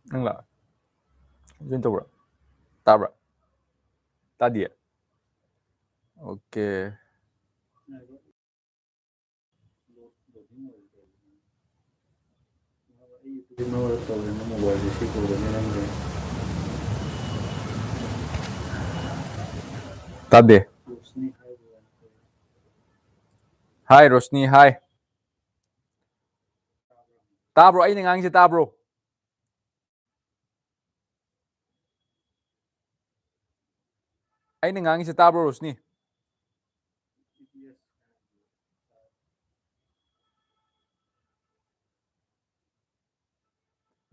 Nangla. Join tawra. Tabra. Tadi. Okay. Tadi. Hi Rosni, hi. Tabro, ay nang si Tabro. Ay nang si Tabro Rosni.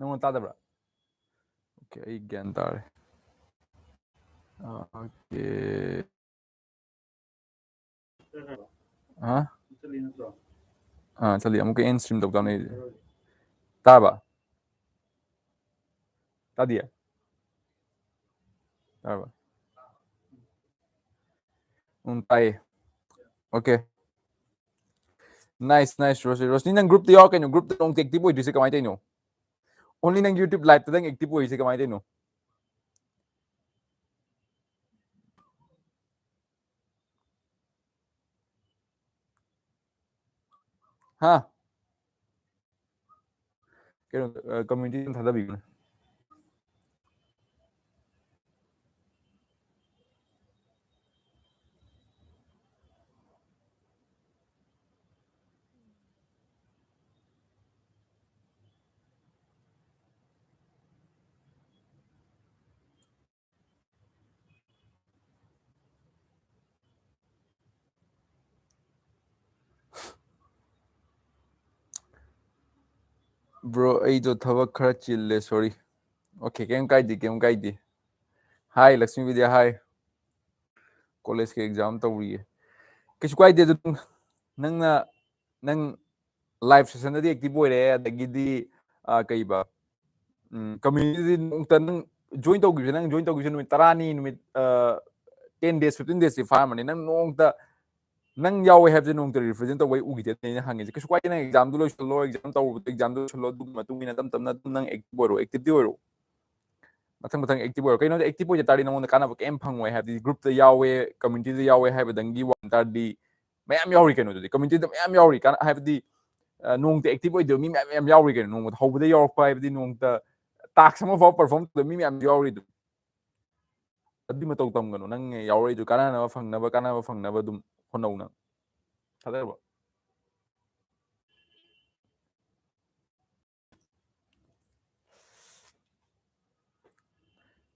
Nang Tadabra. Okay, ay gyan tare. Okay. Ha? Chali amuka end stream tawta na. Taba. Tadi. Taba. Tay. Okay. Nice, nice, Rosni. Rosni nang group tayo kayo. Group tayo active po. Disi kamay tayo. Only nang YouTube live tayo active po. Disi kamay tayo. Ha? Kaya community yung tadabi ko na. Bro, ayo thawak khara chille, sorry. Okay, kem kaidi. Hi, Lakshmi Vidya, hi. College ke exam tawri. Kisu kaidi dun nang live session na di active boire adagidi kaiba community nang join tawgi nang join tawgi numit tarani numit 10 days 15 days farm ni nang nongta nang yawe have nong to represent away ugite ni hangi kisu kaidi nang exam du lo exam taw exam du lo du matungi na tam tam na nang active boiro active boiro matang active boiro kaino active boiro tari nang kana kem phangwai have the group the yawe community the yawe have dangi wan tar di mayam yauri kaino di community the mayam yauri kana have the nongta active boiro mi mayam yauri kaino nong hobda yaur pa have the nongta task sama for perform the mi mayam yauri du adi matau tam gano nang yauri du kana na phang na dum honau na thada ba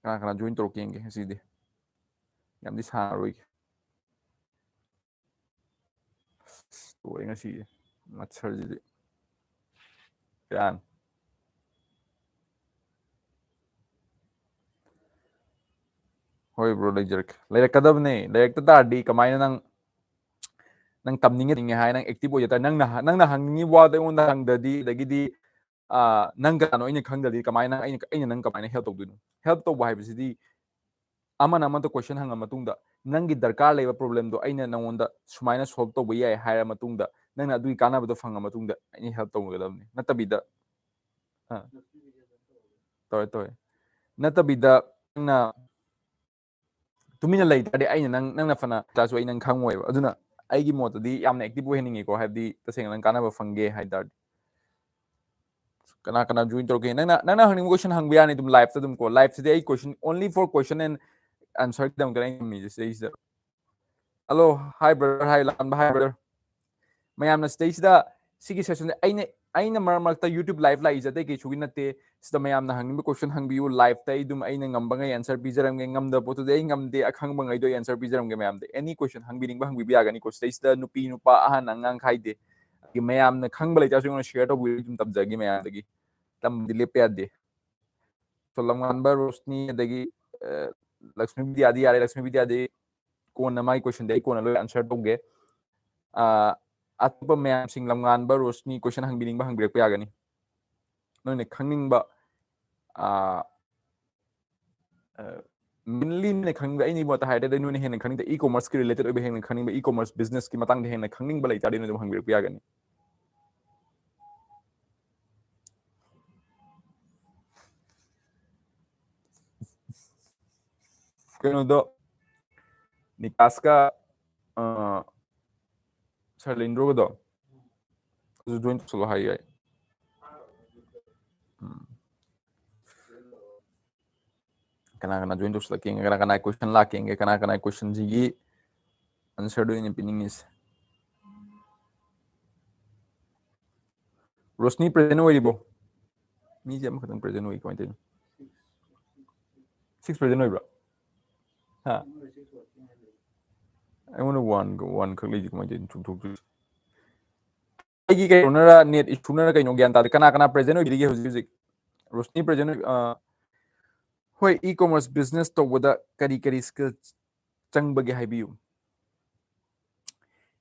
kana join tro kenge sidi yam di sa roi to nga si matsar di yan hoi bro like kadabne like ta di kamay nang tamningi hai nang active boy ta nang na hangi wa da un nang dadi dagidi nang gano ina khangdadi kamay nang ina nang kamay help tawdino help to why bisidi ama to question hanga matungda nangi darkar leba problem do aina nangonda sumaina solve to yai haira matungda nangna adui kana bado fanga matungda ani help to gadamni natabida toy natabida na tumina lay tadi aina nang fana tasu aina khangwai aduna aigi motodi yamna active oheningi ko habdi taseng nang kana ba fange haidar kana join to ke nang hangni question hang biani dum live ta dum ko live today ai question only for question and answer them kan me just is hello hi brother hi lam hi brother mayamna stage da sigi session aina marmarta YouTube live la izate ke chugi nate sida mayamna hangni question hangbiu live ta idum aina ngamba ngai answer bijaram ngai ngamda potu de ngamde akhang bangai do answer bijaram ngai mayam de any question hangbining ba hangbi biya gani ko stage da nupi nupa ahan angang khaide ki mayamna khangba lai ta sung share to bu dum tabjagi mayam dagi tam dile pe ade so lamgan ba rosni dagi lakshmi vidya adi yare lakshmi vidya de kona mai question de kona lo answer to ge atpa mayam sing lamgan ba rosni question hangbining ba hangbirek pa yagani noine khangning ba mainly ne khangba ai ni bota haide de noine hen khangning da e-commerce ki related obe hen khangning ba e-commerce business ki matang de hen khangning ba lai tari no hangbirek pa yagani. Kenodo Nikaska Sarlindro do join solo hai kana join to king kana question la king kana question ji answer do in pinning is Rosni present oiribo mi jam khatang present oi ko tin 6 present oibra ha I want one khali ji ko tin thuk thuk ai cái nó net issue nó cái gyan ta kana present oi dige huzik Rosni present hoi e-commerce business to wada kari skill changbage haibiu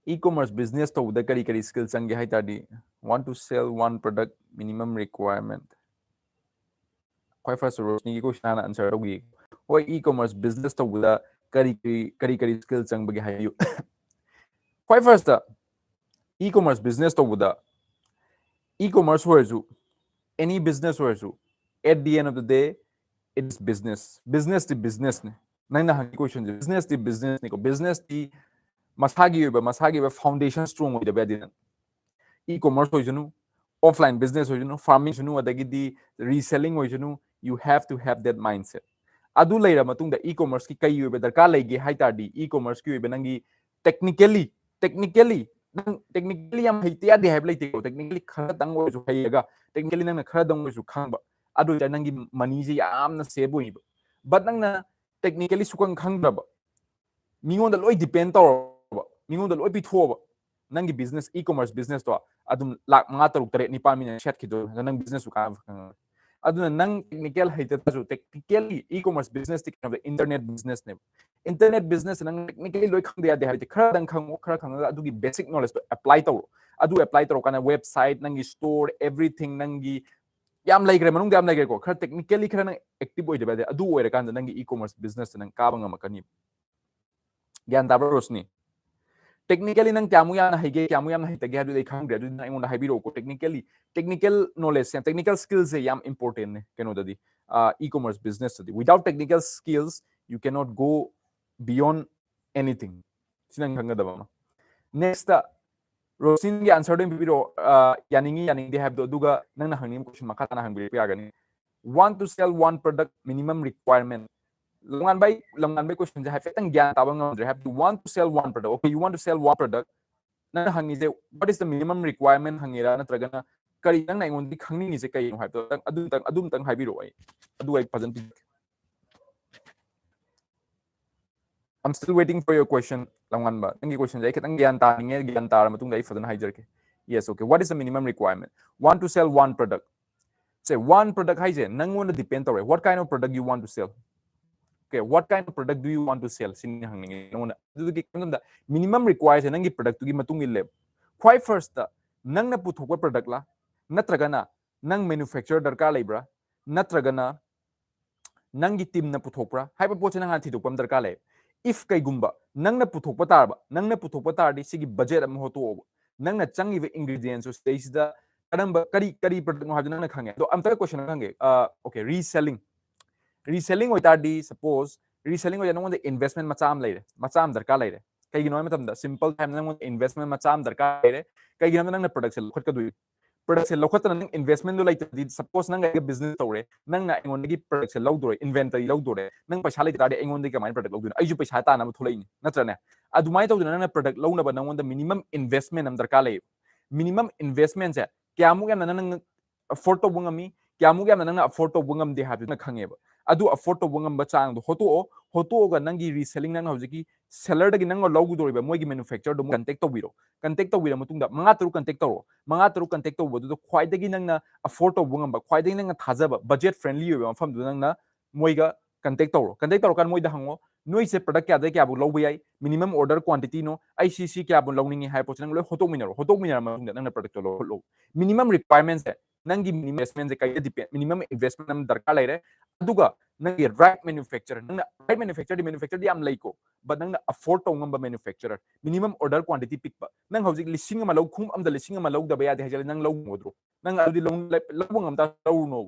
e-commerce business to wada kari skill change hai tadi want to sell one product minimum requirement quite first Rosni ko shana answer dogi hoi e-commerce business to wada kari skill changbage haibiu quite first e-commerce business to wada e-commerce hoju any business hoju at the end of the day it's business to business ne nang na hangi question business to business ne ko business ti masagi ba foundation strong oi da badi e-commerce hoju offline business hoju farming hoju adagi di reselling hoju you have to have that mindset adu leira matung da e-commerce ki kai oi ba darka leige hai ta di e-commerce ki oi ba nangi technically am haitia de have leite technically khara dang oi ju haiga technically nang khara dang oi ju khangba adu ja nangi money ji yamna save oi ba but nang na technically sukang khangba mingon da loi depend tawba mingon da loi pi thoba nangi business e-commerce business to adum lak manga taruk tare ni pa min shat khido nang business su ka aduna nang technical haita tasu technically e-commerce business ti kind of internet business ne internet business nang technically loi khang dia de ha khara dang khang adugi basic knowledge to apply to adu apply to kana website nangi store everything nangi yam laigre manung yam laigre ko khara technically khara nang active oi de ba de adu oi kan nangi e-commerce business nang ka bang makani gyan tabro Rosni technically nang kyamu ya na haige kyamu yam na hita ge adu dei khang adu na ingon haibiro ko technical knowledge and technical skills e yam important ne keno dadi e-commerce business dadi without technical skills you cannot go beyond anything sinang khanga daba next Rosin ge answer dem biro yaning they have do duga nang na hangnim question makata na hangbi ya gani want to sell one product minimum requirement Langan bay question ja hafetang gyan tabang ngam have to want to sell one product. Okay, you want to sell one product. Na hangi je what is the minimum requirement hangira na tragana kari nang na ingon di khangni ni je kai no have to adum tang haibiro ai. Adu ai present. I'm still waiting for your question. Langan ba? Nangi question ja ketang gyan ta ninge gyan ta matung dai fadan haijar ke. Yes, okay. What is the minimum requirement? Want to sell one product. Say one product haije nang wona depend tore. What kind of product you want to sell? Okay, what kind of product do you want to sell? Minimum requires nangi product gi matung ille. Quite first nang na puthokwa product la natragana nang manufacturer darkar leibra natragana nangi team na puthokra haiba poche nang athi dopam darkar le. If kai gumba nang na puthokpa tarba nang na puthokpa tardi sigi budget am hoto nang na changi ve ingredients so stage da kadamba kari product no hajuna na khange. Do am ta question khange. Okay, reselling oi tardi suppose reselling oi nang investment macham darka leire kai gi no matam da simple time nang investment macham darka leire kai gi nang na production khot ka du production lokhat nang investment do like suppose nang ga business tore nang na engon gi production low dore inventory low dore nang paisa le tardi engon gi kamai product low dore ai ju paisa ta na ma thulai ni natra ne adumai to nang na product low na ba nang the minimum investment am darka leire minimum investment se kyamu ga nang afford to bungami kyamu ga nang afford to bungam de ha na khange ba adu afford to bungam ba chang do hoto ga nangi reselling nang hojiki seller dagi nang logu dori ba moigi manufacturer do contact to biro matung da manga tru contact to bodu do khwai dagi nang na afford to bungam ba khwai dagi nang thaja ba budget friendly ba fam du nang na moiga contact to kan moida hango noi se product kya bu lobu yai minimum order quantity no ICC kya bu lowning hai poch nang lo hoto minero matung da nang na product to lo minimum requirements hai nangi minimum investment kai depend minimum investment nam darka laire aduga nangi right manufacturer di manufacturer di am laiko but nang afford to ngamba manufacturer minimum order quantity pick ba nang hojik lising ma lo khum am da lising ma lo da ba ya de hajal nang lo modro nang adi lo ngam ta lo no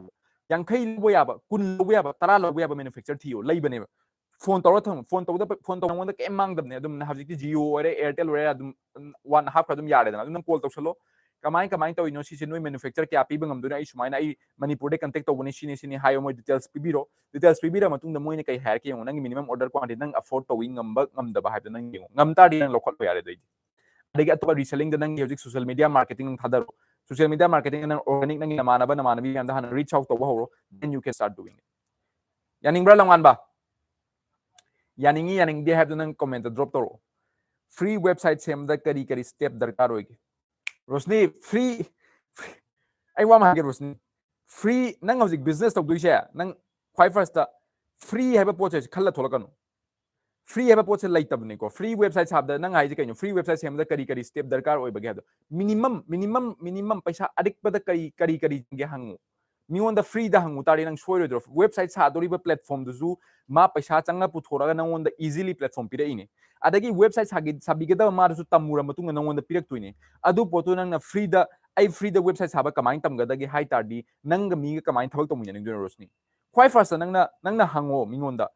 yang khai lo ya ba kun lo ya ba tara lo ya ba manufacturer thiyo lai bane phone tawra thang phone tawda phone taw ngonda kem mangdabne adum na hajik Jio ore Airtel ore adum one half adum yare dana adum call tawsalo kamai tawino si noi manufacturer kya pi bangam duna ai sumaina ai manipur de contact tawbani sini hayo moi details pibiro matungda moine kai hair ke nang minimum order quantity nang afford tawing ngamba ba haida nang ngam ta di nang lokot lo yare dai adagi atopa reselling da nang hojik social media marketing nang thadaro social media marketing nang organic nang namanabi yanda han reach out tawba horo then you can start doing it yaning bra langwan ba yaning they have to nang comment drop toro free website sem da kari step darkar hoigi rosni free ai wa ma ge rosni free nang hojik business tok duise nang khwai first da free have a purchase khalla tholakanu free have a purchase laitabne ko free website sabda nang haije kaino free website sem da kari step darkar oi bage hado minimum paisa adik pada kari ge hangu mion da free da hangu tari nang shoy ro website sa dori ba platform du ma paisa changna puthora nang on da easily platform pira ine adagi website sabi da ma su tamura matung nang on da pirak tuine adu potu nang na free da ai free da website saba kamain tam ga da gi hai tardi nang ga mi ga kamain thawak to munya ning do rosni khwai first nang na hango mingon da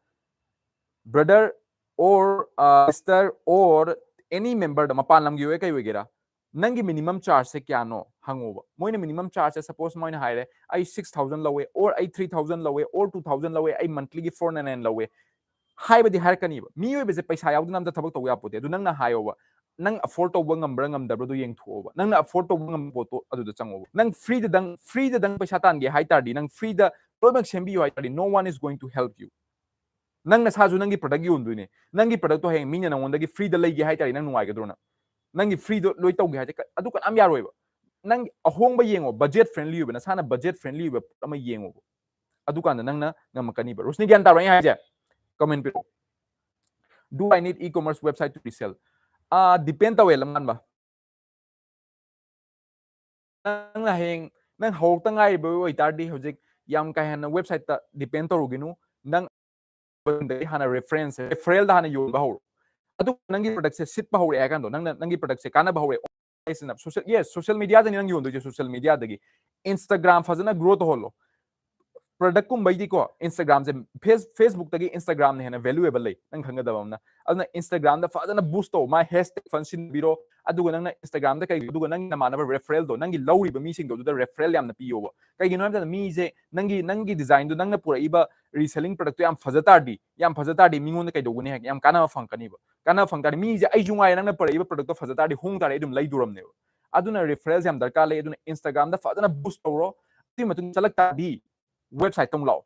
brother or sister or any member da mapan lam gi we kai we gera nangi minimum charge se kya no hangoba moine minimum charge suppose moine haire ai 6000 lawe or ai 3000 lawe or 2000 lawe ai monthly gi 499 lawe haiba di har kani ba mi we be paisa yaw nam da thabak to ya pote du nang na hayo ba nang afford to ngam bra ngam da du yeng thu ba nang na afford to ngam poto adu da chango nang free da dang paisa tan ge hai tar di nang free da product sembi yo hai tar di no one is going to help you nang na sa ju nang gi product gi undu ne nang gi product to heng mi na nang gi free da lai ge hai tar di nang nuai ga do na nang gi free do loi to ge hai adu kan am ya roi ba nang ahong ba yengo budget friendly ba na sana budget friendly ba ama yengo adu kan nang na ngam kani ba rosni gyan ta rai ha je comment pe do I need e-commerce website to resell depend tawe lam ba nang la heng nang hok ta ngai ba oi tar di hojik yam kai han website ta depend to ruginu nang hana referral da hana yon ba ho adu nangi product se sit ba ho ya kan do nang nangi product se kana ba ho social media da nang yon do social media da gi Instagram fazana growth holo product kum bai ko Instagram se Facebook tagi Instagram ne hena valuable lai nang khanga da bamna aduna Instagram da fazana boost to my hashtag function biro aduga nang Instagram da kai aduga nang na manaba referral do nangi lawi ba mi sing do da referral yam na piyo ba kai gi no da mi je nangi design do nang na pura iba reselling product yam fazata di mingon kai do gune yam kana fangkani ba kana fangkani mi je ai junga nang na pura iba product fazata di hung tare dum lai duram ne aduna referrals yam darka lai aduna Instagram da fazana boost to ro ti matun chalak ta di website tong lao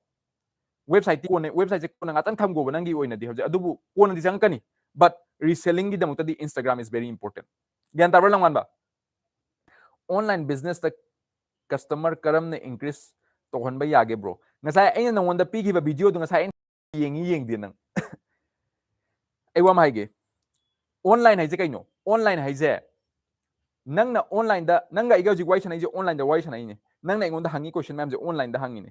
website ko ne website ko na ngatan tham go banangi oina di hoja adubu ko na di jangkani but reselling gi damuta di Instagram is very important gyan tar lang ba online business ta customer karam ne increase to hon ba yage bro ngasai aina nang wanda pigi ba video do ngasai yeng di nang ai wa mai ge online hai je kaino online hai je nang na online da nang ga iga ji wai chana je online da wai chana ne nang na ingon da hangi question ma'am je online da hangi ne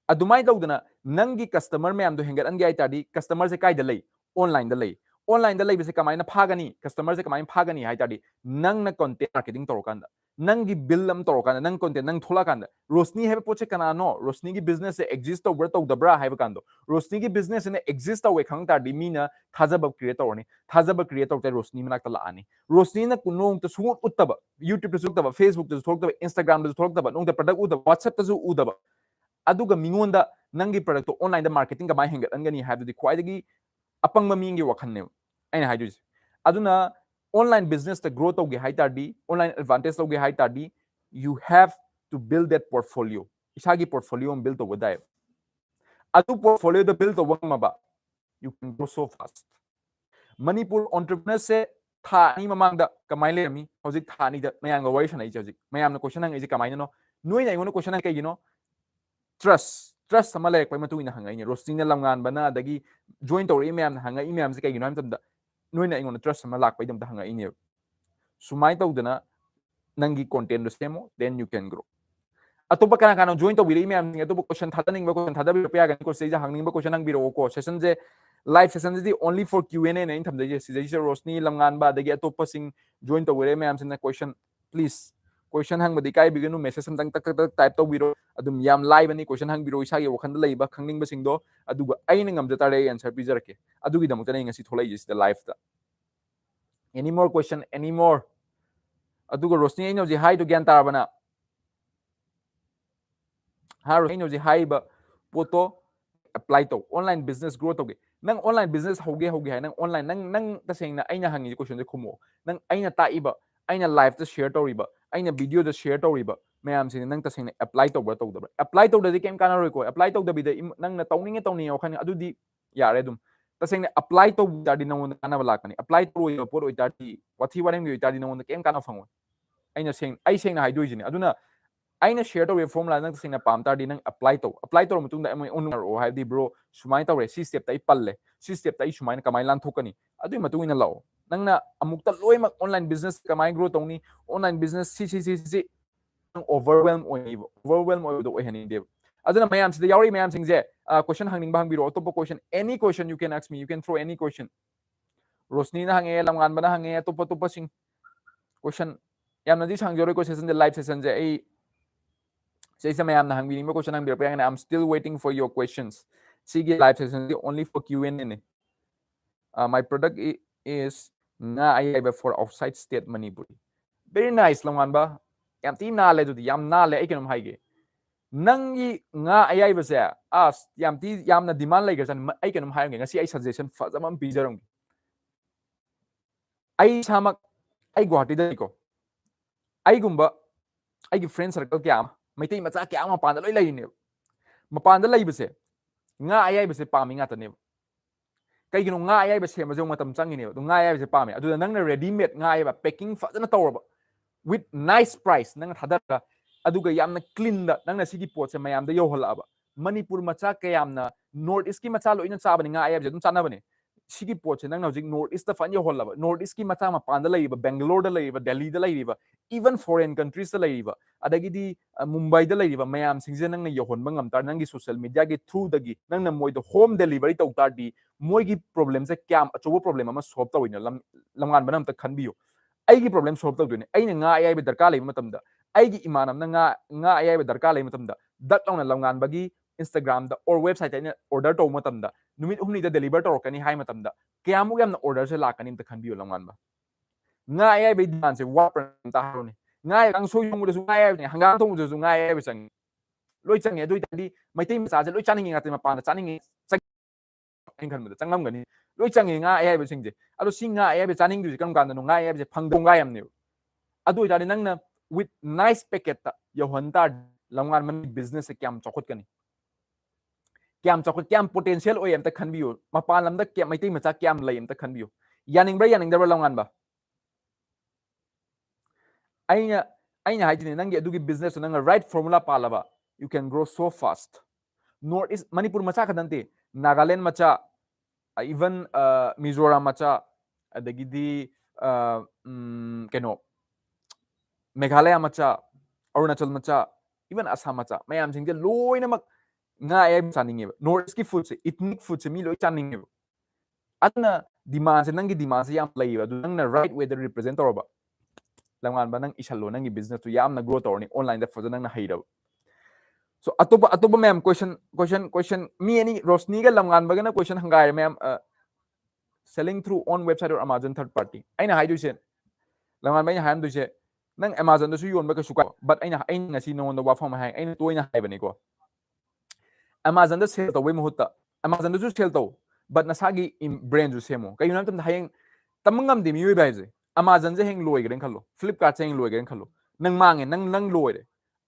adumai tawdana nangi customer me am do hengat angi aitadi customer se kai da lei online da lei bese kamai na phagani customer se kamai phagani aitadi nang na content marketing torokanda nangi bill am torokanda nang content nang thola kanda rosni have poche kana no rosni gi business se exist to bra to da bra have kando rosni gi business ne exist to we khang ta di mina thajaba creator ni thajaba creator te rosni mana ta la ani rosni na kunong to sungut uttaba youtube to suktaba facebook to suktaba instagram to suktaba nong ta product udaba whatsapp to su udaba aduga mingonda nangi product to online da marketing ga mai hengat angani habdi khwaidagi apangma mingi wakhan ne aina haju aduna online business to grow to ge haitardi online advantage to ge haitardi you have to build that portfolio isagi portfolio build to wadai adu portfolio the build to wangma ba you can grow so fast manipur entrepreneur se tha ni mamang da kamai le mi hojik tha ni da mayang ga wai sanai hojik mayam na question ngai ji kamai no noi nai ngono question kai gino trust sama lek pai matu ina hangai ni roasting na langan bana dagi join to email na hangai email se kai gino am tam da noi na ingona trust sama lak pai dam da hangai ni sumai to dana nangi content do semo then you can grow atopa kana join to biri email ni atopa question thada ning ba question thada bi pa ga ko se ja hangning ba question nang biro ko session je live session je only for Q&A na tham je si je rosni langan ba dagi atopa sing join to biri email se na question please question hangbadi kai biganu message samtang tak tak type tawbiro adum yam live ani question hangbiro isagi wakhanda leiba khangning basingdo aduga aina ngamja tare answer pijarake adugi damukta nei ngasi tholai is the live ta any more question any more aduga rosni aina ji hai to gyan tarabana ha rosni ji hai ba poto apply to online business grow to nang online business hoge hai nang online nang taseng na aina hangi question de khumo nang aina ta iba aina live to share to riba aina video to share to riba mayam sin nang taseng na apply to ba to da apply to da kem kana roi ko apply to da bi de nang na tawning tawning khani adu di yare dum taseng na apply to da di nang kana bala kani apply to oi por oi da di wathi warem oi da di nang kem kana fango aina seng ai seng na hai doi jini aduna aina share to formula nang sing na pam tar di nang apply to mutung da mai on ro hai di bro sumai tawre si step tai palle si step tai sumai na kamai lan thokani adu mutung ina lao nang na amuk ta loi mak online business kamai grow tongni online business si nang overwhelm oi do hani de aduna mayam si yauri mayam sing je question hangning bang biro to question any question you can ask me you can throw any question rosni na hange lamgan bana hange to sing question yam na di sang jore ko session de live session je ei Say may am hanging question and I'm still waiting for your questions. Sige live session only for Q&A. My product is nga ayay for outside state Manipuri. Very nice lang ba? Yam ti nale do yam nale ay kinum haige. Nang nga ayay ba siya? As yam na demand like san ay kinum haige ngasi ay suggestion fa zaman pijarong. Ay samak ay Guwahati dali ko. Ay gumba ay friend circle kya maitai macha kya mapanda loi lai ne mapanda lai base nga ayai base pami nga tane kai gino nga ayai base ma jong matam changi ne nga ayai base pami adu nang na ready made nga ayai ba packing fazana tawraba with nice price nang thadara adu ga yamna clean da nang na sigi pot se mayam da yoholaba manipur macha kayamna north east ki macha loina chabani nga ayai base dum chana bane sigi pot se nang na jing north east da fan yoholaba north east ki macha ma panda lai ba bangalore da lai ba delhi da lai ba even foreign countries da lai ba adagi di Mumbai da lai ba mayam singje nang na yohon bangam tar nang gi social media gi through dagi nang na moi do home delivery to tar di moi gi problem se kyam achobo problem ama solve ta wina lamngan banam ta khanbiyo ai gi problem solve ta dune ai na nga ai ba darka lai matam da ai gi imanam na nga ai ba darka lai matam da dak launa lamngan bagi Instagram da or website ina order to matam da numit humni da deliver to kani hai matam da kyamu yam na order se la kani ta khanbiyo lamngan ba nga ai ba demand se wa ta harone nga ang so yung su nga ai hanggang tong su nga ai ba sang loi change doi tadi maitai macha je loi chaning nga te mapana chaning anh khan ma changam gani loi change nga ai ba singje ado sing nga ai ba chaning du kam kan no nga ai ba phangdong ga yam ne adu tadi nang na with nice packet ta yo honta lamngan man business se kyam chokot kani kyam chokot kyam potential oi am ta khan biyo mapan lam da kyam maitai macha kyam lai am ta khan biyo yaning da lamngan ba aina haidini nangi adugi business nang right formula palaba you can grow so fast north east manipur macha kadante nagaland macha even mizoram macha adagidi keno meghalaya macha arunachal macha even assam macha mayam singje loina mak nga ay chaninge north east ki food se ethnic food se mi loi chaninge adna demand se nangi demand se yam lay adu nang na right way the represent toroba lamngan ba nang isalo nang business to yam na grow torni online da fazana nang na haida so atoba ma'am question me any rosni ga lamngan ba na question hangai ma'am selling through on website or Amazon third party aina haidu se lamngan ba han du se nang Amazon da su yon ba ka su ka but aina ngasi no da wa fam hai aina toina hai bani ko Amazon da sell to we muhutta Amazon da su sell to but nasagi brand ju semo kay yunam tam hayeng tamangam de mi ba je Amazon je heng loi gren khalo Flipkart je heng loi gren khalo nang mange nang loi de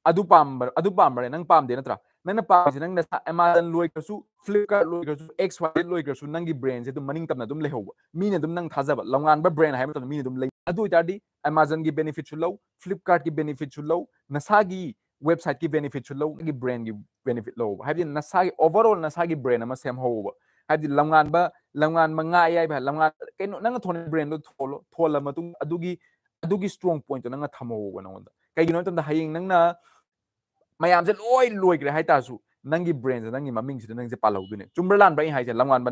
adu pam bare nang pam de natra nang na pam nang na Amazon loi ka su Flipkart loi ka su XY loi ka su nang gi brand je dum maning tam na dum leho mi ne dum nang thajaba langan ba brand hai ma mi ne dum lei adu tadi Amazon gi benefit chu low Flipkart gi benefit chu low nasagi website ki benefit chu low gi brand gi benefit low hai nasagi overall nasagi brand ama sem ho hadi langan ba nga ai ba langan keno nang thon brand do thola matung adugi strong point nang thamo wa nang kay gino tam da haying nang na mayam je loi gre hai ta su nang gi brand nang gi maming si nang je palau dune chumberlan ba hai je langan ba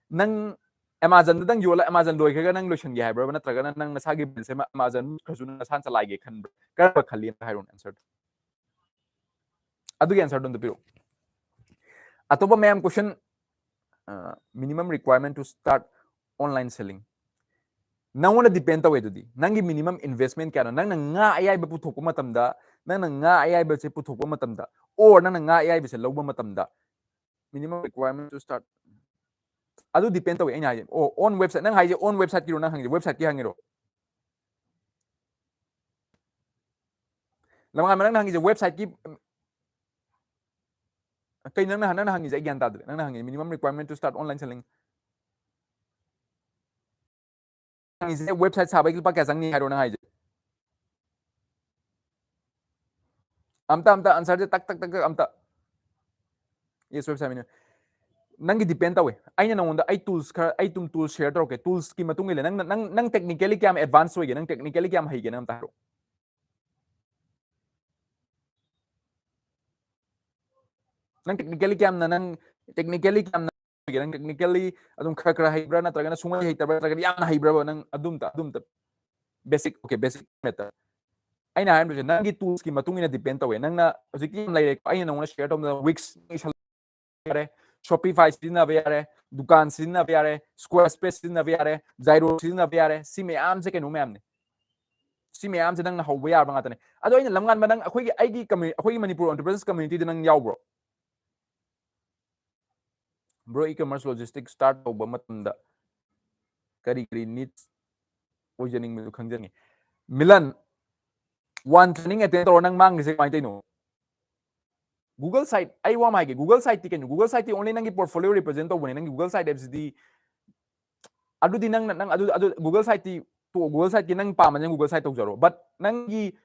nang Amazon dang yola Amazon loi khaga nang lotion ge haibra natraga nang nasagi business ma Amazon khasu na san chalaige khanbra kar khali hairon answer adu answer don piru atoba ma'am question minimum requirement to start online selling nangona depend tawe dudi nangi minimum investment kya nang nga ai ba puthok matamda nang nga ai ba se puthok matamda or nang nga ai ba se lawba matamda minimum requirement to start adu depend tawe ina o on website nang haije on website kiro nang hangi website ki hangiro lamang nang hangi website ki kay nang hangi ja gyan tadre nang hangi minimum requirement to start online selling hangi website sabai ki pa kya jangni hairo nang haije amta answer je tak amta yes website minimum nangi depend tawe aina nangunda ai tools khar ai tum tools share tawke tools ki matung ile nang technically kyam advance hoige nang technically kyam haige nang taro nang technically kyam nang technically kyam nang technically adum khara haibra na tragana sungai haitabra tragana yam haibra nang adum ta basic okay basic meta aina haim nangi tools ki matung ina depend tawe nang na hojiki lai aina nanguna share taw wix yare Shopify sizinaba yare dukan sizinaba yare Squarespace sizinaba yare Zairo sizinaba yare si meyam se kenu meyam ne si meyam se nang na hawba yar banga tane ado ina lamngan manang akhoi aigi community akhoi manipur entrepreneurs community de nang yaw bro e-commerce logistics start tawba matamda kari needs ojening mi khangjangi milan one training attend tor nang mang se mai no Google site ai wa mai Google site ti ken Google site ti only nangi portfolio represent to bone nangi Google site apps di adu di nang adu Google site ti to Google site ki nang pa man Google site to jaro but nangi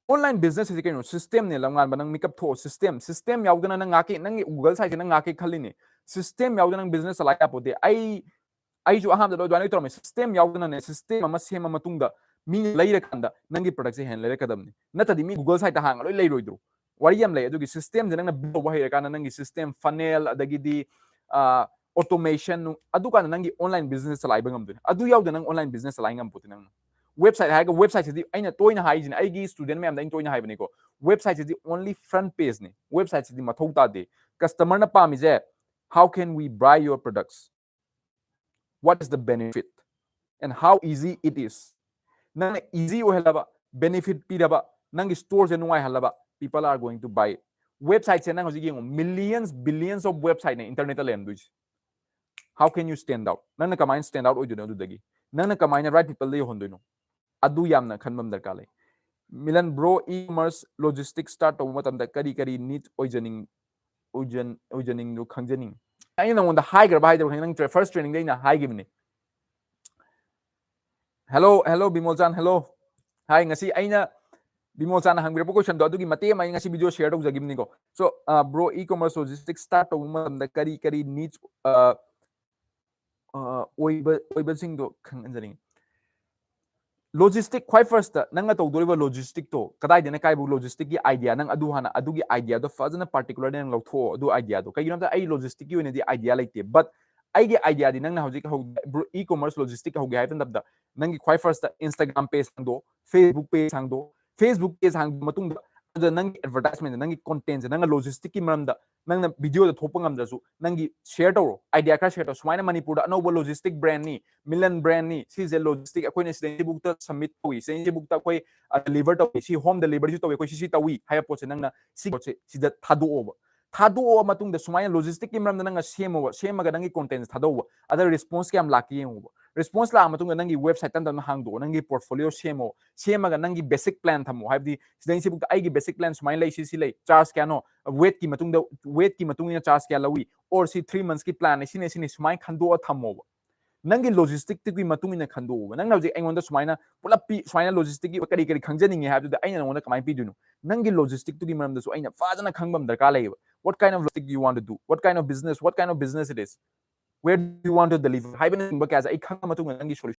online business is keno system ne lamngan banang makeup tho system yaudana nang ngaki nang Google site nang ngaki khali ne system yaudana nang business ala ya pote ai ju aham da do dwani to me system yaudana ne system ama sema matungda mi leira kanda nangi product se hen leira kadam ne natadi mi Google site hang loi leiroidro wari yam lay adugi system je nang na build wa hira kana nangi system funnel adagi di automation adu kana nangi online business salai bangam dun adu yaw nang online business salai ngam puti nang website ha ga website di aina toina haijin aigi student me am da toina haibani ko website di only front page ne website di mathau ta de customer na pami je how can we buy your products what is the benefit and how easy it is nang easy o helaba benefit piraba nangi store je nuai halaba people are going to buy it. Website se nang hoji millions billions of website ne internet alem duj how can you stand out nang na kamai stand out oidu du dagi nang na kamai right people le hondu no adu yamna khanbam darka le milan bro e-commerce logistics start to matam da kari need oijaning du khangjaning ai nang on the high gra bai da nang first training dai na high gimni hello bimoljan hello hi ngasi aina Bimol sana hangbira question do adugi mate mai ngasi video share tawjagim ni ko so bro e-commerce logistics start to da kari needs oiba sing do khangjanjani logistic quite first nang to doriba logistic to kadai dena kai bu logistic ki idea nang adu hana adugi idea do fazana particular nang lawtho adu idea do kai ginam ai logistic ki di idea like but ai ge idea di nang na hojik e-commerce logistic ho ge haitan dabda nang quite first Instagram page do Facebook page do Facebook page hang matung da nang advertisement nang content nang logistic ki maramda nang video da thopa ngam da su nang share do idea ka share to swaina manipur da no logistic brand ni Milan brand ni si je logistic akoi ne si book ta submit wi si book ta koi deliver to si home delivery to koi si tawi haya po se nang na si po se si da thadu over thadu matung da swaina logistic ki maramda nang sema ga nang content thadu other response ki am laki over response la matung nangi website tan tan hangdo nangi portfolio sema ga nangi basic plan thamo habdi sidai si bukta aigi basic plan sumai lai si lai charge kya no weight ki matung ina charge kya lawi or si 3 months ki plan sine sumai khando thamo nangi logistic ti matung ina khando nang na je aingonda sumaina pulap pi sumaina logistic ki kari khangjaning he habdu aina ngonda kamai pi dunu nangi logistic tu ki maram da su aina fazana khangbam darka lai what kind of logistic you want to do what kind of business it is where do you want to deliver haiben ba kya ai khang matung nangi solution